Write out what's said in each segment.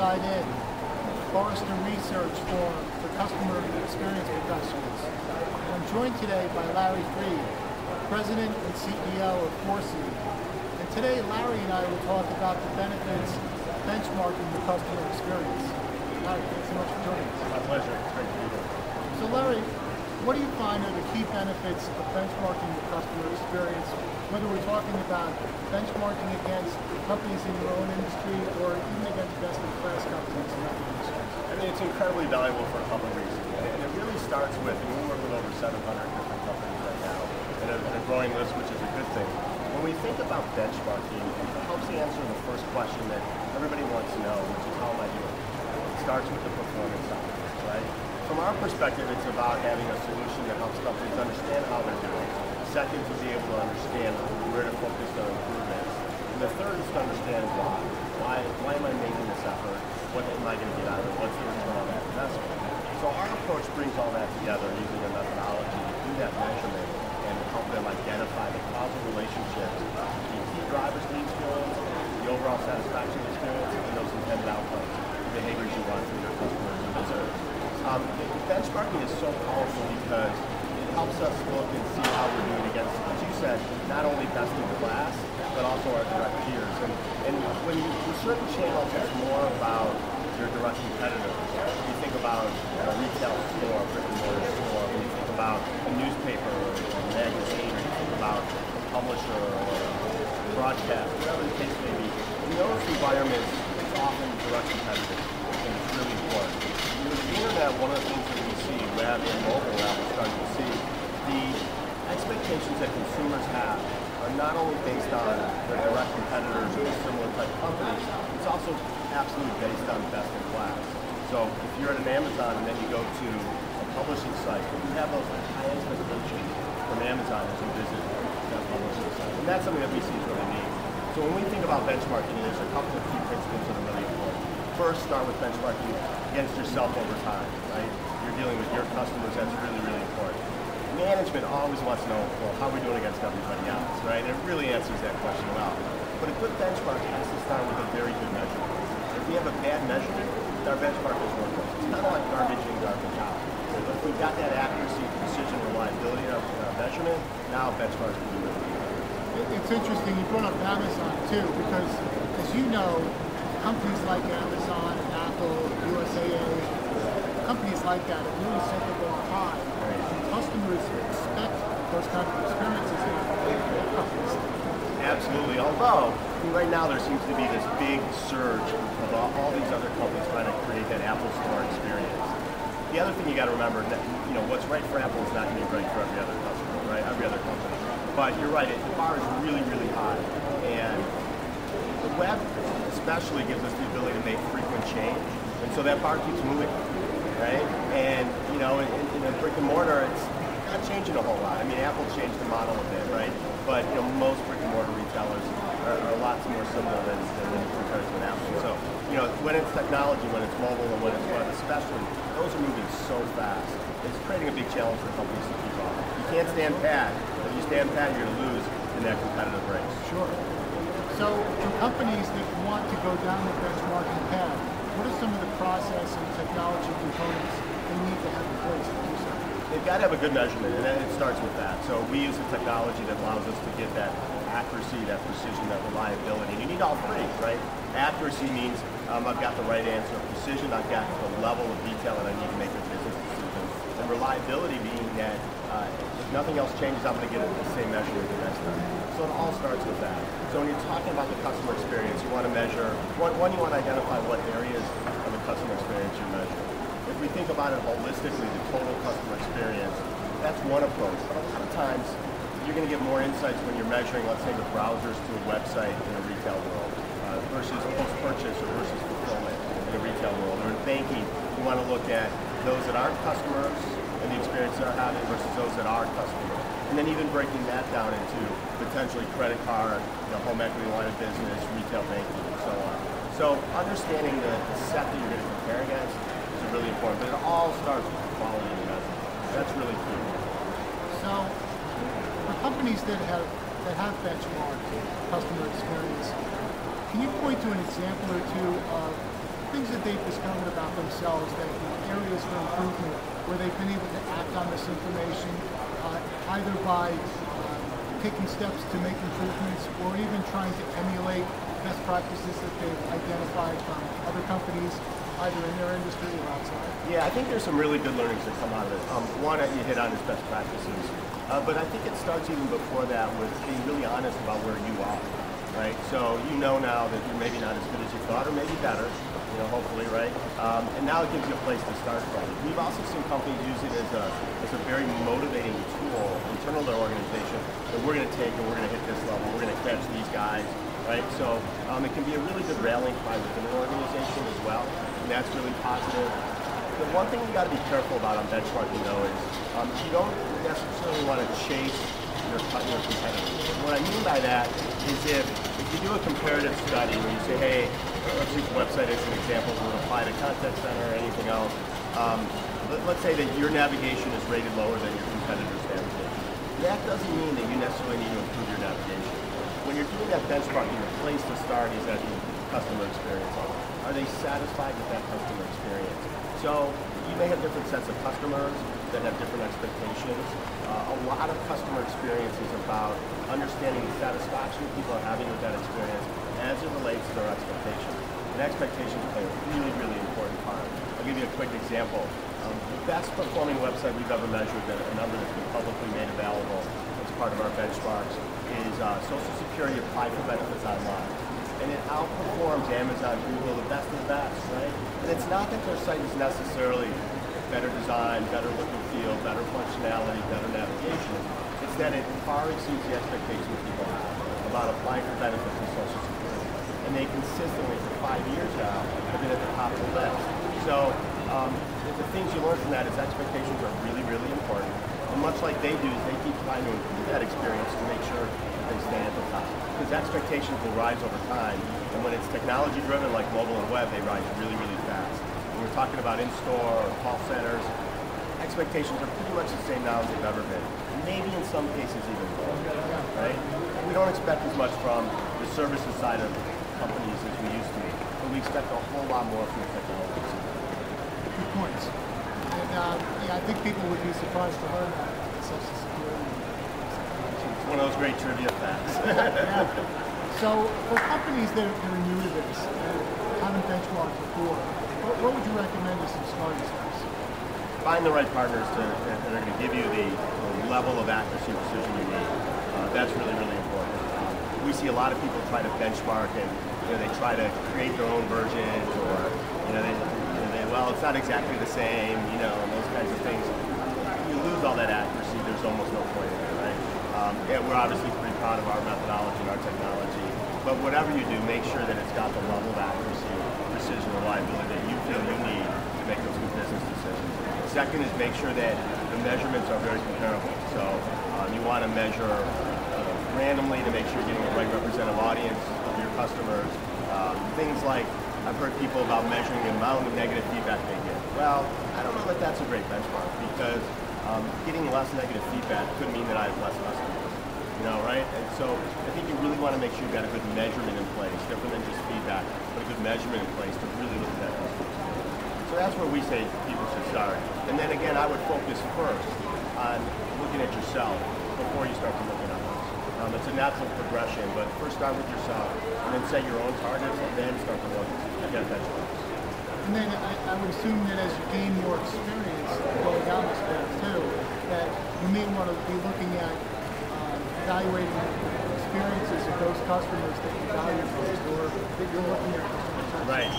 outside in, Forrester research for customer experience professionals. I'm joined today by Larry Freed, President and CEO of ForeSee. And today, Larry and I will talk about the benefits of benchmarking the customer experience. Larry, thanks so much for joining us. My pleasure. It's great to be here. So Larry, what do you find are the key benefits of benchmarking the customer experience, whether we're talking about benchmarking against companies in your own industry or even against best-in-class companies in other industries? I mean, it's incredibly valuable for a couple of reasons. And it really starts with, we work with over 700 different companies right now, and a growing list, which is a good thing. When we think about benchmarking, it helps answer the first question that everybody wants to know, which is how am I doing? It starts with the performance side, right? From our perspective, it's about having a solution that helps companies understand how they're doing. Second, to be able to understand where to focus on improvements. And the third is to understand why. Why am I making this effort? What am I going to get out of it? What's the return on that investment? So our approach brings all that together using a methodology to do that measurement and help them identify the causal relationships between key drivers of the experience, the overall satisfaction experience, and those intended outcomes, the behaviors you want from your customers and visitors. Benchmarking is so powerful because it helps us look and see how we're doing against, as you said, not only best in class, but also our direct peers. And when you, in certain channels, it's more about your direct competitors. When you think about a retail store, a brick and mortar store, when you think about a newspaper or a magazine, or you think about a publisher or a broadcast, whatever the case may be, in those environments, it's often direct competitors, and it's really important. With the internet, one of the things that we see, web and mobile now, we're starting to see, the expectations that consumers have are not only based on their direct competitors or similar type companies, it's also absolutely based on best in class. So if you're at an Amazon and then you go to a publishing site, you have those high expectations from Amazon as you visit that publishing site. And that's something that we see is really neat. So when we think about benchmarking, there's a couple of key principles that are really important. First, start with benchmarking against yourself over time, right? You're dealing with your customers, that's really, really important. Management always wants to know, well, how are we doing against everybody else, right? And it really answers that question well. But a good benchmark has to start with a very good measurement. If we have a bad measurement, our benchmark is worthless. It's kind of like garbage in, garbage out. So if we've got that accuracy, precision, reliability in our measurement, now benchmark can be really good. It's interesting, you brought up Amazon too, because as you know, companies like Amazon, Apple, USAA, companies like that have really set the bar high. Customers expect those kind of experiences now. Absolutely. Although, right now there seems to be this big surge of all these other companies trying to create that Apple Store experience. The other thing you got to remember, that, what's right for Apple is not going to be right for every other customer, right? Every other company. But you're right, the bar is really, really high. And the web especially gives us the ability to make frequent change, and so that bar keeps moving, right? And in a brick and mortar, it's not changing a whole lot. I mean, Apple changed the model a bit, right? But most brick and mortar retailers are lots more similar than compared to an Apple. So when it's technology, when it's mobile, and when it's web, especially, those are moving so fast. It's creating a big challenge for companies to keep up. You can't stand pat. If you stand pat, you're going to lose in that competitive race. Sure. So for companies that want to go down the benchmarking path, what are some of the process and technology components they need to have in place to do so? They've got to have a good measurement, and it starts with that. So we use the technology that allows us to get that accuracy, that precision, that reliability. And you need all three, right? Accuracy means I've got the right answer. Precision, I've got the level of detail that I need to make a business decision. And reliability being that if nothing else changes, I'm going to get the same measurement the next time. So it all starts with that. So when you're talking about the customer experience, you want to measure, one, you want to identify what areas of the customer experience you're measuring. If we think about it holistically, the total customer experience, that's one approach. But a lot of times, you're going to get more insights when you're measuring, let's say, the browsers to a website in a retail world versus post-purchase or versus fulfillment in a retail world. Or in banking, you want to look at those that aren't customers and the experience they're having versus those that are customers. And then even breaking that down into potentially credit card, home equity line of business, retail banking, and so on. So understanding the set that you're going to compare against is really important. But it all starts with quality of measurement. That's really key. So for companies that have benchmarked customer experience, can you point to an example or two of things that they've discovered about themselves, that areas for improvement, where they've been able to act on this information, either by taking steps to make improvements or even trying to emulate best practices that they've identified from other companies, either in their industry or outside? Yeah, I think there's some really good learnings that come out of it. One that you hit on is best practices, but I think it starts even before that with being really honest about where you are, right? So you know now that you're maybe not as good as you thought, or maybe better, hopefully, right? And now it gives you a place to start from. We've also seen companies use it as a very motivating tool internal to their organization that we're going to take and we're going to hit this level, we're going to catch these guys, right? So it can be a really good rallying cry within an organization as well, and that's really positive. The one thing you got to be careful about on benchmarking, though, is you don't necessarily want to chase your competitors. What I mean by that is if you do a comparative study where you say, hey, let's use the website as an example, we'll apply to contact center or anything else. Let's say that your navigation is rated lower than your competitor's navigation. That doesn't mean that you necessarily need to improve your navigation. When you're doing that benchmarking, the place to start is at the customer experience level. Are they satisfied with that customer experience? So you may have different sets of customers that have different expectations. A lot of customer experience is about understanding the satisfaction people are having with that experience as it relates to their expectations. And expectations play a really, really important part. I'll give you a quick example. The best performing website we've ever measured, a number that's been publicly made available as part of our benchmarks, is Social Security Apply for Benefits Online. And it outperforms Amazon, Google, the best of the best, right? And it's not that their site is necessarily better design, better look and feel, better functionality, better navigation. It's that it far exceeds the expectations people have about applying for benefits in Social Security. And they consistently, for 5 years now, have been at the top of the list. So the things you learn from that is expectations are really, really important. And much like they do, they keep trying to improve that experience to make sure that they stay at the top. Because expectations will rise over time. And when it's technology driven like mobile and web, they rise really, really fast. When we're talking about in-store or call centers, expectations are pretty much the same now as they've ever been. Maybe in some cases even more, right? We don't expect as much from the services side of companies as we used to, but we expect a whole lot more from the technology side. Good points. And I think people would be surprised to learn that Social Security. It's one of those great trivia facts. Yeah. So for companies that are new to this and haven't benchmarked before, what would you recommend as some starting steps? Find the right partners that are going to give you the level of accuracy and precision you need. That's really, really important. We see a lot of people try to benchmark and they try to create their own versions, or well, it's not exactly the same, and those kinds of things. You lose all that accuracy. There's almost no point in it, right? Yeah, we're obviously pretty proud of our methodology and our technology, but whatever you do, make sure that it's got the level of accuracy, precision, reliability that you feel you need to make those good business decisions. Second is make sure that the measurements are very comparable. So you want to measure randomly to make sure you're getting the right representative audience of your customers. Things like, I've heard people about measuring the amount of negative feedback they get. Well, I don't know that that's a great benchmark, because getting less negative feedback could mean that I have less customers, right? And so I think you really want to make sure you've got a good measurement in place, different than just feedback, but a good measurement in place to really look at that customer experience. So that's where we say people should start. And then again, I would focus first on looking at yourself before you start to look at others. It's a natural progression, but first start with yourself, and then set your own targets, and then start to look at benchmarks. And then I would assume that as you gain more experience going down this path too, that you may want to be looking at evaluating experiences of those customers that you value most, or that you're looking at customers. Right.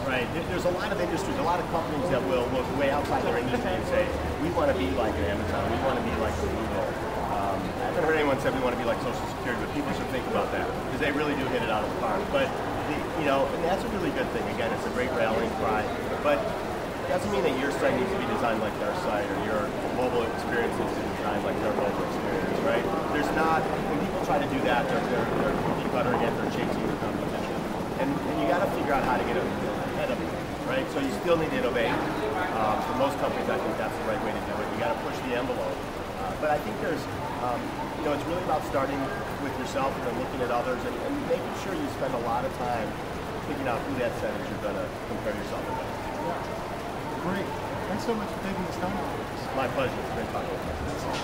Right. There's a lot of industries, a lot of companies that will look way outside their industry and say, we want to be like an Amazon, we want to be like a Google. I haven't heard anyone say we want to be like Social Security, but people should think about that, because they really do hit it out of the park. But, and that's a really good thing. Again, it's a great rallying cry, but it doesn't mean that your site needs to be designed like their site, or your mobile experience needs to be designed like their mobile experience, right? There's not, when people try to do that, they're cookie cuttering it, they're chasing the competition. And you got to figure out how to get ahead of it, right? So you still need to innovate. For most companies, I think that's the right way to do it. You got to push the envelope. But I think there's, it's really about starting with yourself and then looking at others and making sure you spend a lot of time picking out who that set is you're going to compare yourself with. Yeah. Great. Thanks so much for taking this time with us. My pleasure. It's been fun.